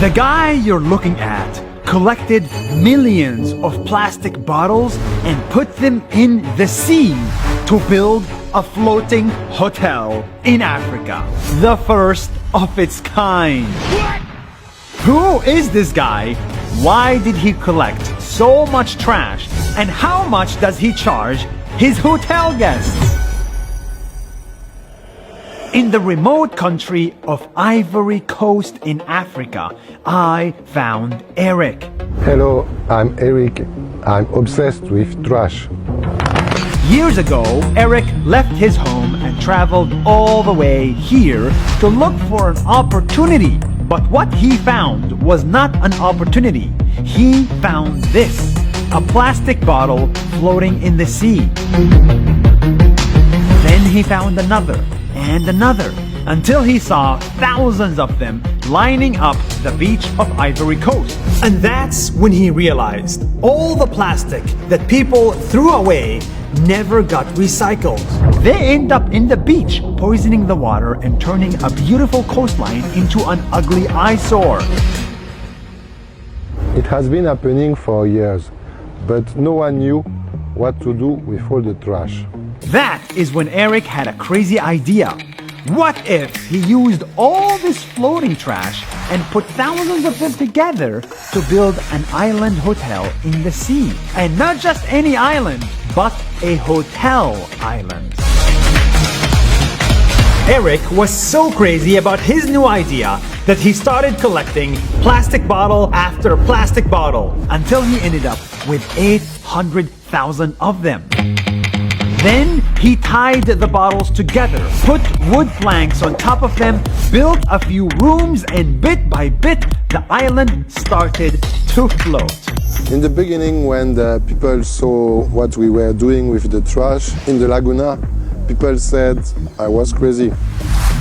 The guy you're looking at collected millions of plastic bottles and put them in the sea to build a floating hotel in Africa. The first of its kind. What? Who is this guy? Why did he collect so much trash? And how much does he charge his hotel guests? In the remote country of Ivory Coast in Africa, I found Eric. Hello, I'm Eric. I'm obsessed with trash. Years ago, Eric left his home and traveled all the way here to look for an opportunity. But what he found was not an opportunity. He found this, a plastic bottle floating in the sea. Then he found another and another, until he saw thousands of them lining up the beach of Ivory Coast. And that's when he realized all the plastic that people threw away never got recycled. They end up in the beach, poisoning the water and turning a beautiful coastline into an ugly eyesore. It has been happening for years, but no one knew what to do with all the trash. That is when Eric had a crazy idea. What if he used all this floating trash and put thousands of them together to build an island hotel in the sea? And not just any island, but a hotel island. Eric was so crazy about his new idea that he started collecting plastic bottle after plastic bottle until he ended up with 800,000 of them. Then he tied the bottles together, put wood planks on top of them, built a few rooms, and bit by bit, the island started to float. In the beginning, when the people saw what we were doing with the trash in the Laguna, people said I was crazy.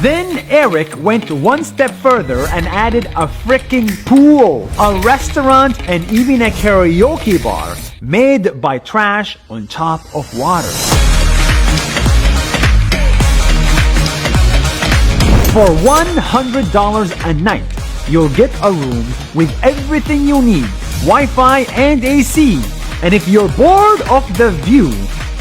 Then Eric went one step further and added a freaking pool, a restaurant, and even a karaoke bar made by trash on top of water. For $100 a night, you'll get a room with everything you need, Wi-Fi and AC. And if you're bored of the view,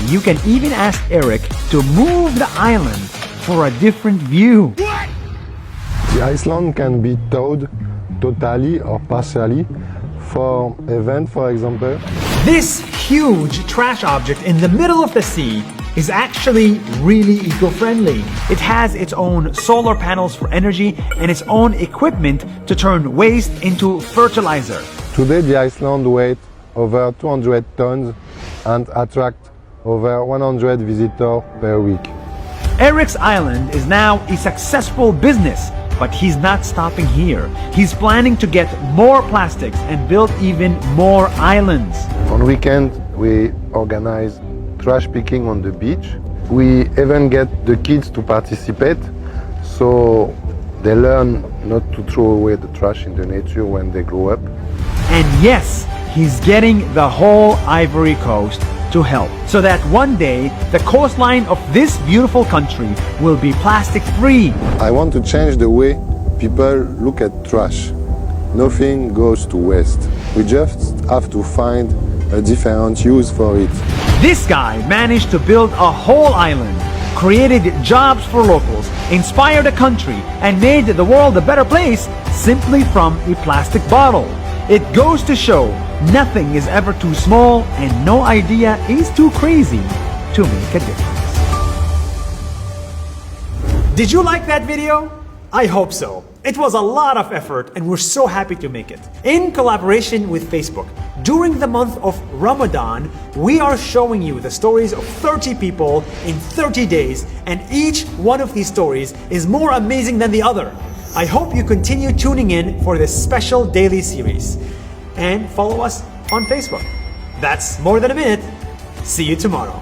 you can even ask Eric to move the island for a different view. The island can be towed totally or partially for event, for example. This huge trash object in the middle of the sea is actually really eco-friendly. It has its own solar panels for energy and its own equipment to turn waste into fertilizer. Today the island weighs over 200 tons and attracts over 100 visitors per week. Eric's Island is now a successful business, but he's not stopping here. He's planning to get more plastics and build even more islands. On weekend we organize trash picking on the beach. We even get the kids to participate, so they learn not to throw away the trash in the nature when they grow up. And yes, he's getting the whole Ivory Coast to help, so that one day the coastline of this beautiful country will be plastic free. I want to change the way people look at trash. Nothing goes to waste. We just have to find a different use for it. This guy managed to build a whole island, created jobs for locals, inspired a country, and made the world a better place simply from a plastic bottle. It goes to show nothing is ever too small and no idea is too crazy to make a difference. Did you like that video? I hope so. It was a lot of effort and we're so happy to make it. In collaboration with Facebook, during the month of Ramadan, we are showing you the stories of 30 people in 30 days, and each one of these stories is more amazing than the other. I hope you continue tuning in for this special daily series. And follow us on Facebook. That's more than a minute. See you tomorrow.